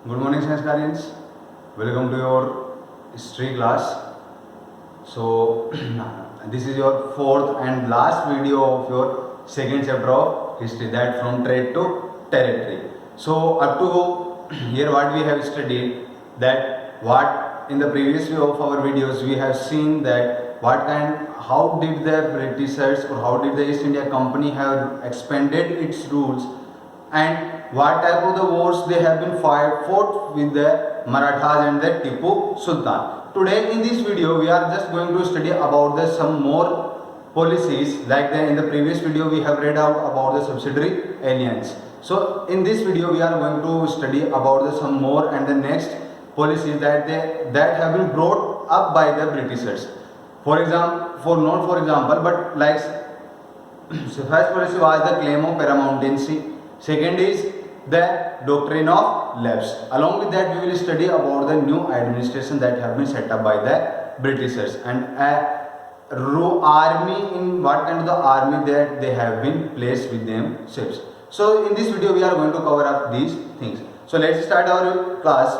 Good morning, science guardians. Welcome to your history class. So, this is your fourth and last video of your second chapter of history, that from trade to territory. So, up to here, what we have studied, that what in the previous view of our videos we have seen that how did the Britishers or how did the East India Company have expanded its rules, and what type of the wars they have been fought with the Marathas and the Tipu Sultan. Today in this video we are just going to study about some more policies, like in the previous video we have read out about the subsidiary alliance. So in this video we are going to study about some more and the next policies that have been brought up by the Britishers. For example, but like so first policy was the claim of paramountcy. Second is the doctrine of lapse. Along with that, we will study about the new administration that have been set up by the Britishers and army, in what kind of the army that they have been placed with themselves. So in this video, we are going to cover up these things. So let's start our class.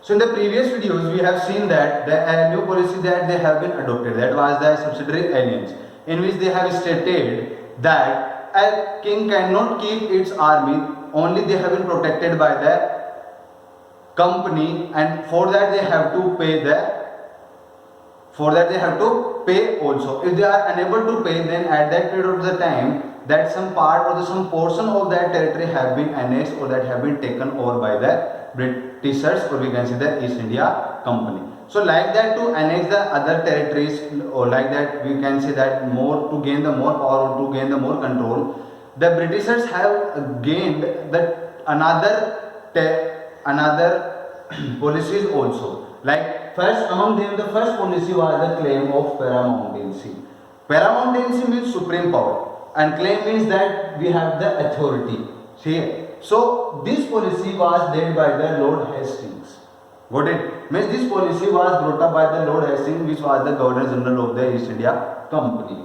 So in the previous videos, we have seen that the new policy that they have been adopted, that was the subsidiary alliance, in which they have stated that a king cannot keep its army, only they have been protected by the company, and for that they have to pay also. If they are unable to pay, then at that period of the time, that some part or some portion of that territory have been annexed or that have been taken over by the Britishers, or we can say the East India Company. So like that, to annex the other territories, or like that we can say that more to gain the more power or to gain the more control, the Britishers have gained that another policies also. Like first among them, the first policy was the claim of paramountcy. Paramountcy means supreme power, and claim means that we have the authority. See, so this policy was led by the Lord Hastings. Got it? Means this policy was brought up by the Lord Hastings, which was the Governor General of the East India Company.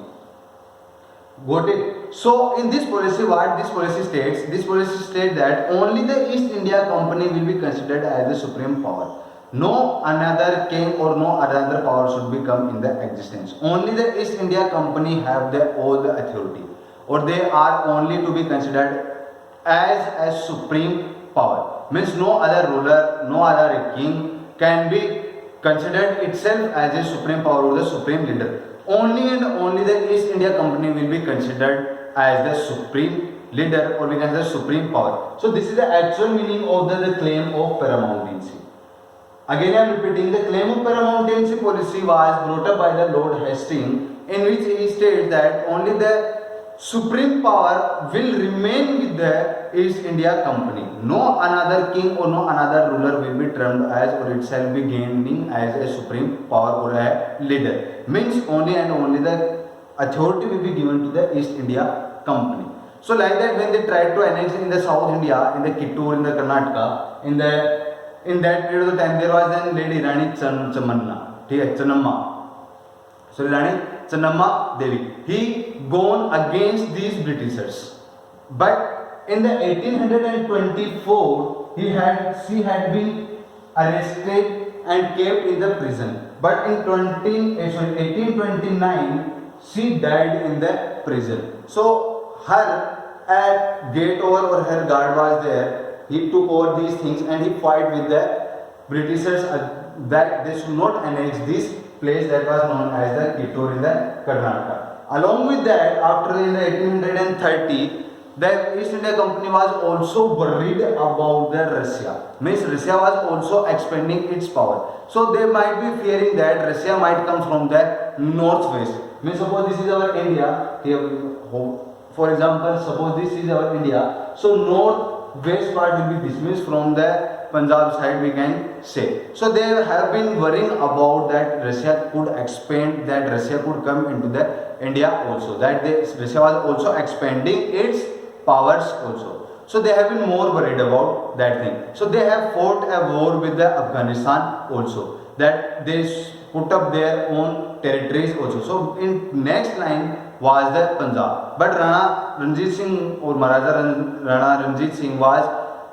Got it? So in this policy, what this policy states? This policy states that only the East India Company will be considered as the supreme power. No another king or no other power should become in the existence. Only the East India Company have all the authority, or they are only to be considered as a supreme power. Means no other ruler, no other king can be considered itself as a supreme power or the supreme leader. Only and only the East India Company will be considered as the supreme leader, or we can say the supreme power. So this is the actual meaning of the claim of paramountcy. Again I am repeating, the claim of paramountcy policy was brought up by the Lord Hastings, in which he states that only the supreme power will remain with the East India Company. No another king or no another ruler will be termed as, or it shall be gaining as a supreme power or a leader. Means only and only the authority will be given to the East India Company. So like that, when they tried to annex in the South India, in the Kittur, in the Karnataka, in that period of time, there was then Lady Rani Channamma. So Rani Channamma Devi, he gone against these Britishers. But in the 1824, she had been arrested and kept in the prison. But in 1829, she died in the prison. So her gate over, or her guard was there. He took over these things and he fought with the Britishers that they should not annex this place that was known as the Kittur in the Karnataka. Along with that, after in the 1830, the East India Company was also worried about the Russia. Means Russia was also expanding its power. So they might be fearing that Russia might come from the northwest. Means suppose this is our India. For example, suppose this is our India. So northwest part will be this. Means from the Punjab side we can say. So they have been worrying about that Russia could expand, that Russia could come into the India also, that Russia was also expanding its powers also. So they have been more worried about that thing. So they have fought a war with the Afghanistan also, that they put up their own territories also. So in next line was the Punjab. But Rana Ranjit Singh or Maharaja Rana Ranjit Singh was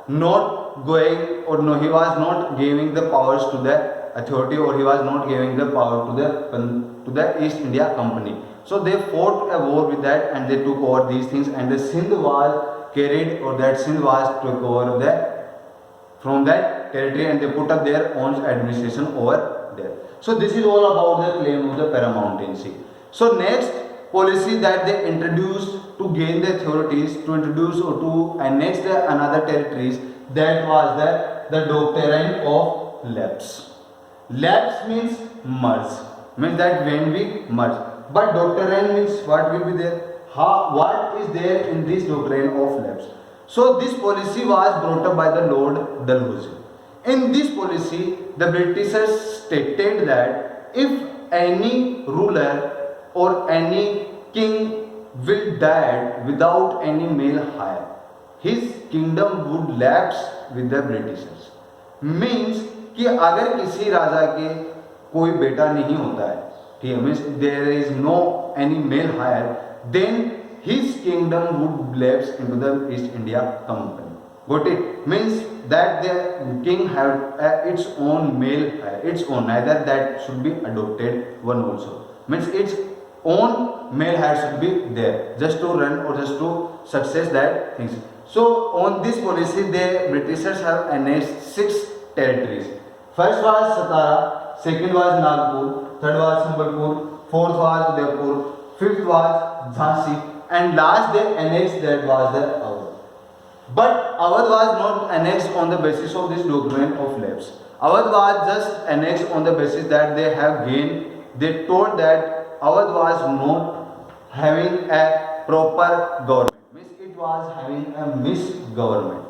not going, or no, he was not giving the powers to the authority, or he was not giving the power to the East India Company. So they fought a war with that, and they took over these things, and the Sindh was carried, or that Sindh was took over the from that territory, and they put up their own administration over there. So this is all about the claim of the paramountcy. So next policy that they introduced to gain the authorities to introduce or to annex the another territories, that was the doctrine of lapse. Lapse means merge, means that when we merge. But doctrine means what will be there? What is there in this doctrine of lapse? So this policy was brought up by the Lord Dalhousie. In this policy, the Britishers stated that if any ruler or any king will die without any male heir, his kingdom would lapse with the Britishers. Means कि अगर किसी राजा के कोई बेटा नहीं होता है, ठीक है, means there is no any male heir, then his kingdom would lapse into the East India Company. Got it? Means that the king had its own male, its own, neither that should be adopted one also. Means its own male hair should be there just to run or just to success that things. So on this policy, the Britishers have annexed 6 territories. First was Satara, second was Nagpur, third was Sambalpur, fourth was Udaipur, fifth was Jhansi, and last they annexed that was the Awadh. But Awadh was not annexed on the basis of this doctrine of lapse. Awadh was just annexed on the basis that they have gained. They told that Awadh was not having a proper government. Means it was having a misgovernment.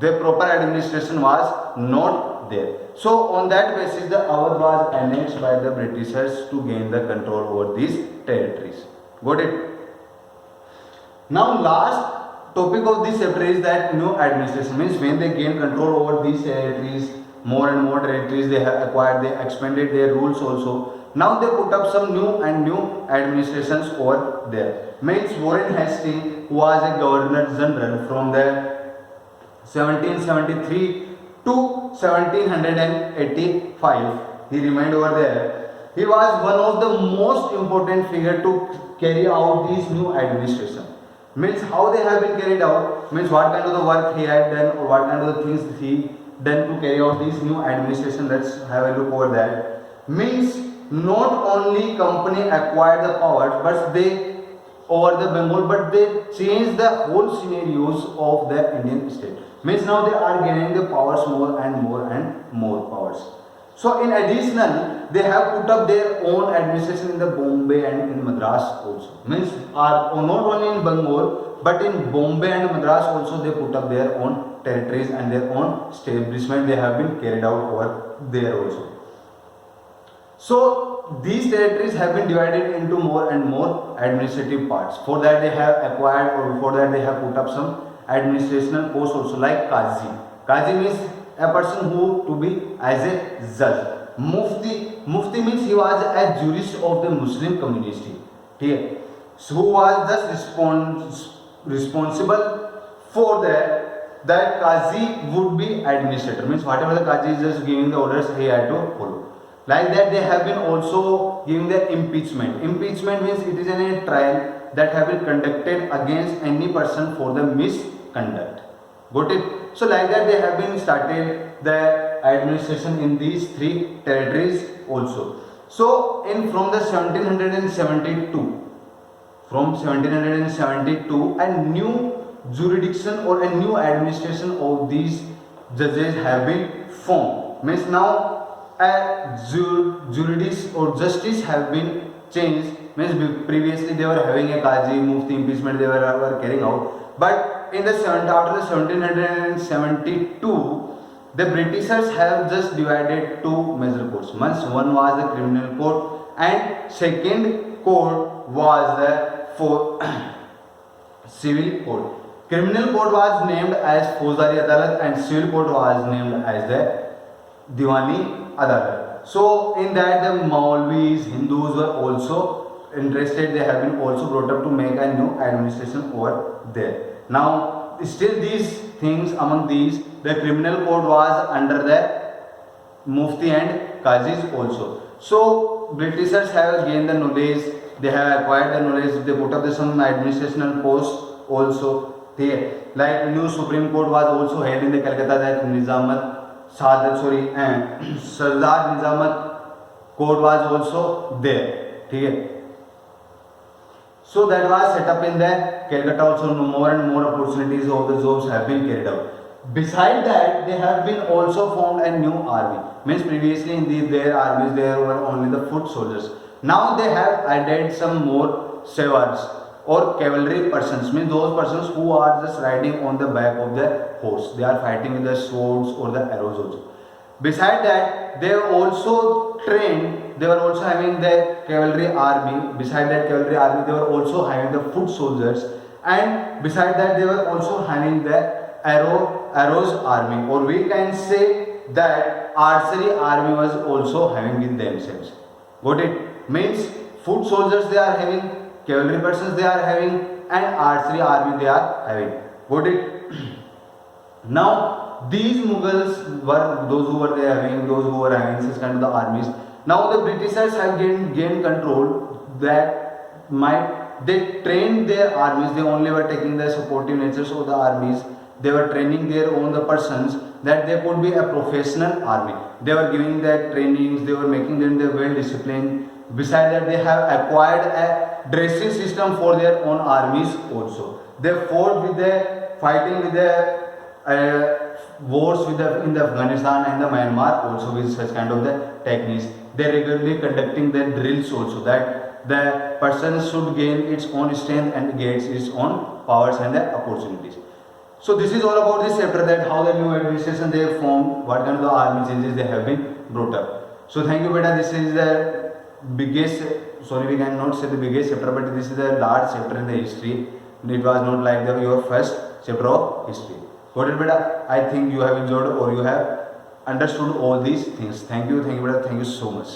The proper administration was not there. So on that basis, the Awadh was annexed by the Britishers to gain the control over these territories. Got it? Now last topic of this chapter is that new administration. Means when they gain control over these territories, more and more territories they have acquired, they expanded their rules also. Now they put up some new administrations over there. Means Warren Hastings, who was a Governor General from the 1773 to 1785, he remained over there. He was one of the most important figure to carry out these new administration. Means how they have been carried out, means what kind of the work he had done, or what kind of the things he done to carry out these new administration. Let's have a look over that. Means not only company acquired the powers, but they over the Bengal, but they changed the whole scenarios of the Indian state. Means now they are gaining the powers more and more and more powers. So in addition, they have put up their own administration in the Bombay and in Madras also. Means are not only in Bengal, but in Bombay and Madras also they put up their own territories and their own establishment. They have been carried out over there also. So these territories have been divided into more and more administrative parts. For that they have acquired, or before that they have put up some administrational posts also, like Qazi. Qazi means a person who to be as a judge. Mufti means he was a jurist of the Muslim community, okay, so who was just responsible for that Qazi would be administrator. Means whatever the Qazi is just giving the orders, he had to follow. Like that they have been also giving the impeachment. Impeachment means it is a trial that have been conducted against any person for the misconduct. Got it? So like that they have been started the administration in these 3 territories also. So from the 1772, a new jurisdiction or a new administration of these judges have been formed. Means now a jurisdiction or justice have been changed. Means previously they were having a Qazi, Mufti, impeachment they were carrying out. But in the after the 1772, the Britishers have just divided 2 major courts. One was the criminal court, and second court was the civil court. Criminal court was named as Fauzdari Adalat, and civil court was named as the Diwani Adalat. So in that the Maulvis, Hindus were also interested. They have been also brought up to make a new administration over there. Now still these things, among these, the criminal code was under the Mufti and Qazis also. So Britishers have gained the knowledge, they have acquired the knowledge, they put up some administrational posts also. Like new Supreme Court was also held in the Calcutta, that Sardar Nizamat Court was also there. So that was set up in the Calcutta also. More and more opportunities of the jobs have been carried out. Besides that, they have been also formed a new army. Means previously in their armies there were only the foot soldiers. Now they have added some more savars or cavalry persons. Means those persons who are just riding on the back of the horse. They are fighting with the swords or the arrows also. Besides that, they also trained. They were also having the cavalry army. Beside that cavalry army, they were also having the foot soldiers, and beside that, they were also having the arrows army, or we can say that archery army was also having with themselves. Got it? Means foot soldiers they are having, cavalry persons they are having, and archery army they are having. Got it? Now these Mughals were those who were having such kind of the armies. Now the Britishers have gained control, that they trained their armies. They only were taking the supportive natures of the armies. They were training their own the persons, that they could be a professional army. They were giving their trainings. They were making them well disciplined. Besides that, they have acquired a dressing system for their own armies also. They fought with the fighting with the wars in the Afghanistan and the Myanmar also with such kind of the techniques. They regularly conducting the drills also, that the person should gain its own strength and gains its own powers and the opportunities. So this is all about this chapter, that how the new administration they have formed, what kind of the army changes they have been brought up. So thank you beta. This is the biggest, sorry we cannot say the biggest chapter, but this is the large chapter in the history. It was not like your first chapter of history. Got it beta? I think you have enjoyed or you have understood all these things. Thank you beta. Thank you so much.